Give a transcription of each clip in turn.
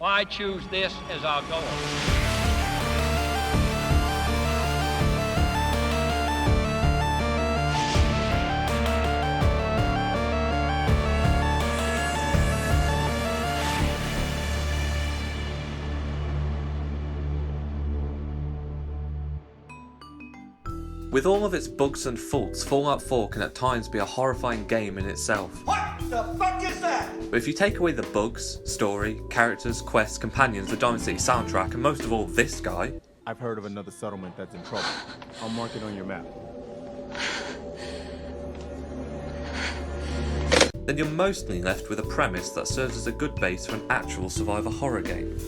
Why choose this as our goal? With all of its bugs and faults, Fallout 4 can at times be a horrifying game in itself. What the fuck is that? But if you take away the bugs, story, characters, quests, companions, the Diamond City soundtrack, and most of all this guy... I've heard of another settlement that's in trouble. I'll mark it on your map. Then you're mostly left with a premise that serves as a good base for an actual survivor horror game.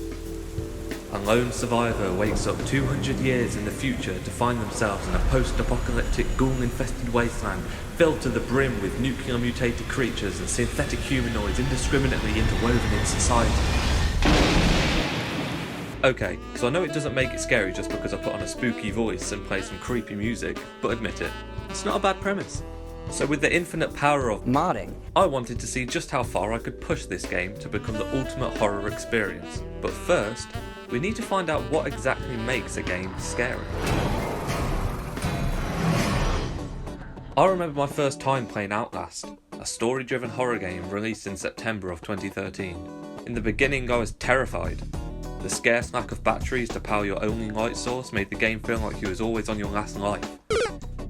A lone survivor wakes up 200 years in the future to find themselves in a post-apocalyptic ghoul-infested wasteland filled to the brim with nuclear-mutated creatures and synthetic humanoids indiscriminately interwoven in society. Okay, so I know it doesn't make it scary just because I put on a spooky voice and play some creepy music, but admit it, it's not a bad premise. So with the infinite power of modding, I wanted to see just how far I could push this game to become the ultimate horror experience. But first, we need to find out what exactly makes a game scary. I remember my first time playing Outlast, a story-driven horror game released in September of 2013. In the beginning I was terrified. The scarce lack of batteries to power your only light source made the game feel like you was always on your last life.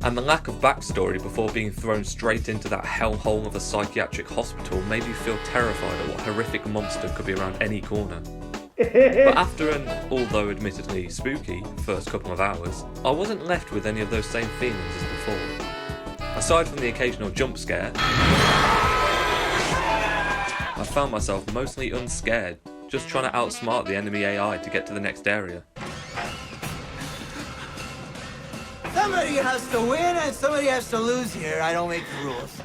And the lack of backstory before being thrown straight into that hellhole of a psychiatric hospital made me feel terrified at what horrific monster could be around any corner. But after an, although admittedly spooky, first couple of hours, I wasn't left with any of those same feelings as before. Aside from the occasional jump scare, I found myself mostly unscared, just trying to outsmart the enemy AI to get to the next area. Somebody has to win and somebody has to lose here. I don't make the rules.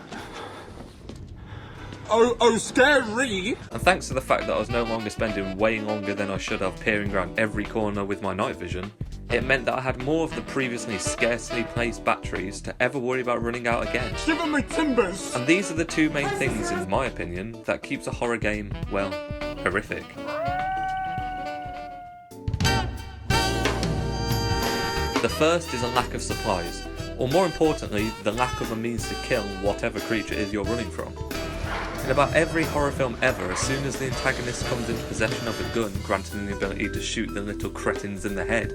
Oh, scary! And thanks to the fact that I was no longer spending way longer than I should have peering around every corner with my night vision, it meant that I had more of the previously scarcely placed batteries to ever worry about running out again. Give him my timbers! And these are the two main things, in my opinion, that keeps a horror game, well, horrific. The first is a lack of supplies, or more importantly, the lack of a means to kill whatever creature it is you're running from. In about every horror film ever, as soon as the antagonist comes into possession of a gun granting the ability to shoot the little cretins in the head,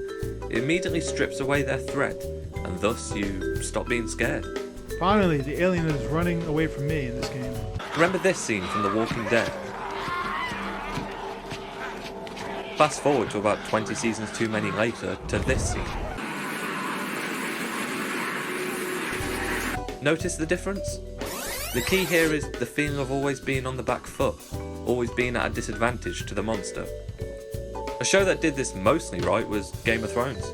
it immediately strips away their threat, and thus you stop being scared. Finally, the alien is running away from me in this game. Remember this scene from The Walking Dead? Fast forward to about 20 seasons too many later to this scene. Notice the difference? The key here is the feeling of always being on the back foot, always being at a disadvantage to the monster. A show that did this mostly right was Game of Thrones.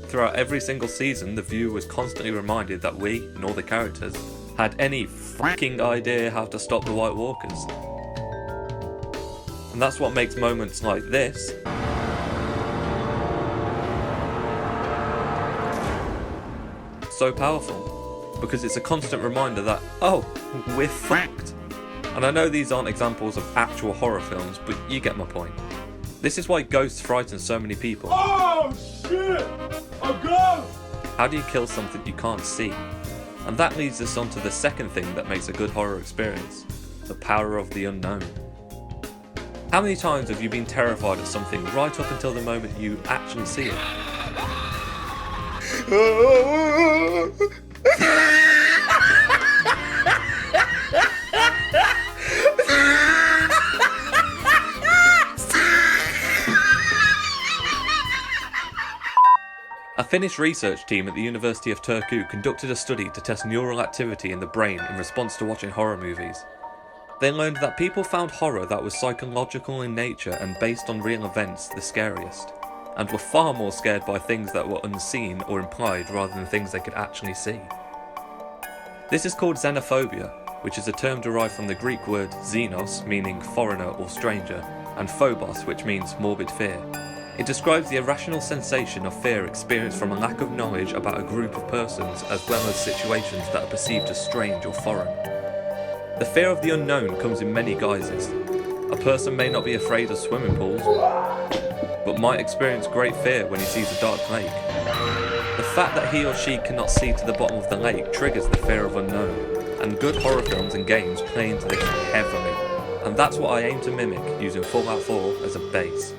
Throughout every single season, the viewer was constantly reminded that we, nor the characters, had any freaking idea how to stop the White Walkers. And that's what makes moments like this so powerful. Because it's a constant reminder that, oh, we're fucked. And I know these aren't examples of actual horror films, but you get my point. This is why ghosts frighten so many people. Oh shit! A ghost! How do you kill something you can't see? And that leads us on to the second thing that makes a good horror experience, the power of the unknown. How many times have you been terrified of something right up until the moment you actually see it? A Finnish research team at the University of Turku conducted a study to test neural activity in the brain in response to watching horror movies. They learned that people found horror that was psychological in nature and based on real events the scariest, and were far more scared by things that were unseen or implied rather than things they could actually see. This is called xenophobia, which is a term derived from the Greek word xenos, meaning foreigner or stranger, and phobos, which means morbid fear. It describes the irrational sensation of fear experienced from a lack of knowledge about a group of persons as well as situations that are perceived as strange or foreign. The fear of the unknown comes in many guises. A person may not be afraid of swimming pools, but might experience great fear when he sees a dark lake. The fact that he or she cannot see to the bottom of the lake triggers the fear of unknown, and good horror films and games play into this heavily, and that's what I aim to mimic using Fallout 4 as a base.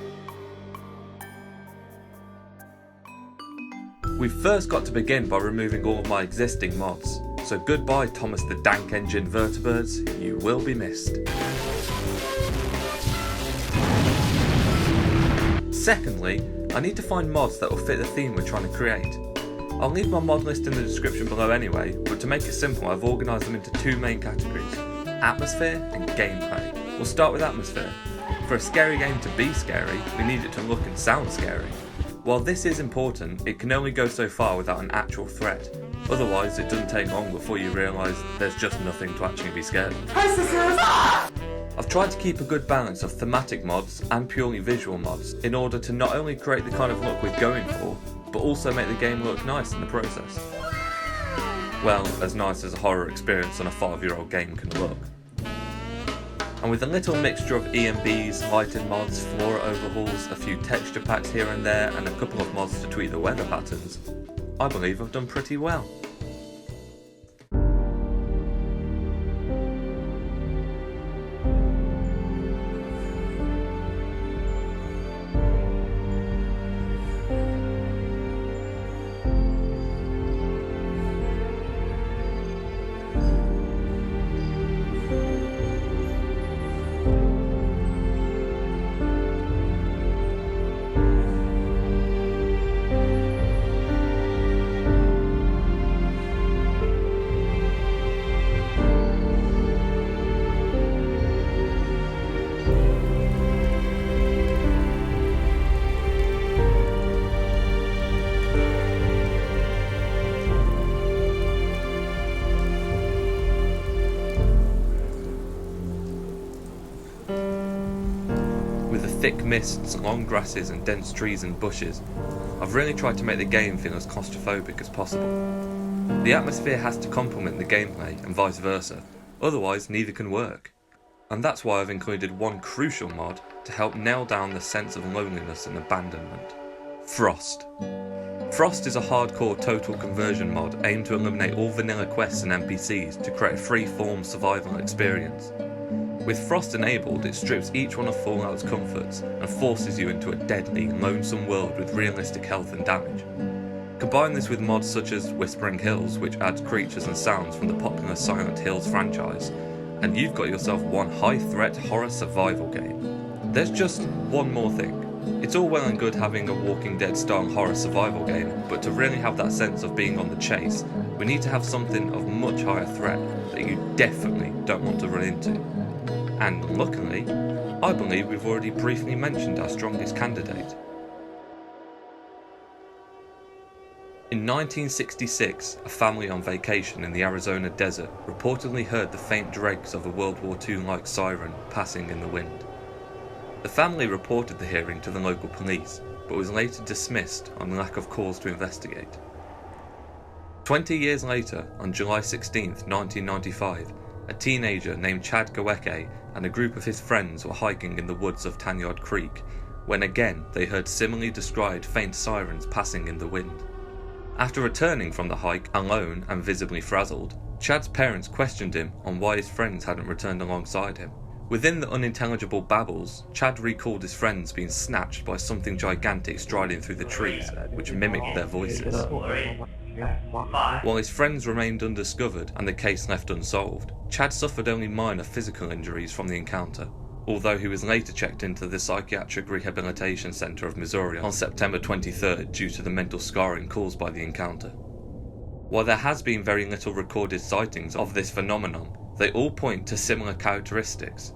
We've first got to begin by removing all of my existing mods, so goodbye Thomas the Dank Engine Vertibirds, you will be missed. Secondly, I need to find mods that will fit the theme we're trying to create. I'll leave my mod list in the description below anyway, but to make it simple I've organised them into two main categories, atmosphere and gameplay. We'll start with atmosphere. For a scary game to be scary, we need it to look and sound scary. While this is important, it can only go so far without an actual threat. Otherwise, it doesn't take long before you realise there's just nothing to actually be scared of. I've tried to keep a good balance of thematic mods and purely visual mods in order to not only create the kind of look we're going for, but also make the game look nice in the process. Well, as nice as a horror experience on a 5-year-old game can look. And with a little mixture of EMBs, lighting mods, flora overhauls, a few texture packs here and there, and a couple of mods to tweak the weather patterns, I believe I've done pretty well. Thick mists, long grasses and dense trees and bushes, I've really tried to make the game feel as claustrophobic as possible. The atmosphere has to complement the gameplay and vice versa, otherwise neither can work. And that's why I've included one crucial mod to help nail down the sense of loneliness and abandonment. Frost. Frost is a hardcore total conversion mod aimed to eliminate all vanilla quests and NPCs to create a free-form survival experience. With Frost enabled, it strips each one of Fallout's comforts and forces you into a deadly, lonesome world with realistic health and damage. Combine this with mods such as Whispering Hills, which adds creatures and sounds from the popular Silent Hills franchise, and you've got yourself one high-threat horror survival game. There's just one more thing. It's all well and good having a Walking Dead style horror survival game, but to really have that sense of being on the chase, we need to have something of much higher threat that you definitely don't want to run into. And luckily, I believe we've already briefly mentioned our strongest candidate. In 1966, a family on vacation in the Arizona desert reportedly heard the faint dregs of a World War II-like siren passing in the wind. The family reported the hearing to the local police, but was later dismissed on lack of cause to investigate. 20 years later, on July 16, 1995, a teenager named Chad Goweke and a group of his friends were hiking in the woods of Tanyard Creek, when again they heard similarly described faint sirens passing in the wind. After returning from the hike alone and visibly frazzled, Chad's parents questioned him on why his friends hadn't returned alongside him. Within the unintelligible babbles, Chad recalled his friends being snatched by something gigantic striding through the trees, which mimicked their voices. While his friends remained undiscovered and the case left unsolved, Chad suffered only minor physical injuries from the encounter, although he was later checked into the Psychiatric Rehabilitation Center of Missouri on September 23rd due to the mental scarring caused by the encounter. While there has been very little recorded sightings of this phenomenon, they all point to similar characteristics.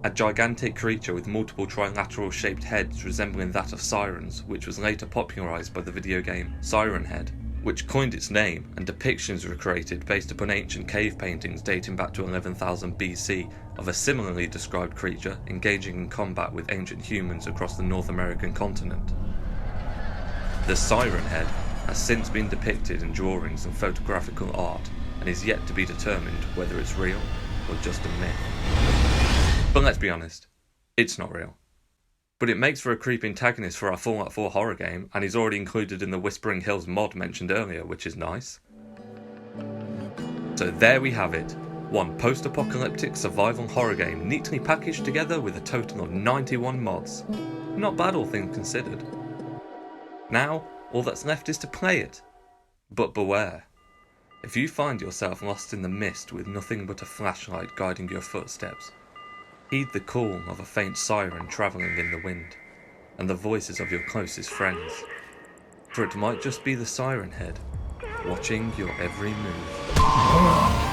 A gigantic creature with multiple trilateral shaped heads resembling that of sirens, which was later popularised by the video game Siren Head, which coined its name, and depictions were created based upon ancient cave paintings dating back to 11,000 BC of a similarly described creature engaging in combat with ancient humans across the North American continent. The Siren Head has since been depicted in drawings and photographical art, and is yet to be determined whether it's real or just a myth. But let's be honest, It's not real. But it makes for a creepy antagonist for our Fallout 4 horror game, and he's already included in the Whispering Hills mod mentioned earlier, which is nice. So there we have it. One post-apocalyptic survival horror game neatly packaged together with a total of 91 mods. Not bad, all things considered. Now, all that's left is to play it. But beware. If you find yourself lost in the mist with nothing but a flashlight guiding your footsteps, heed the call of a faint siren travelling in the wind, and the voices of your closest friends. For it might just be the siren head, watching your every move.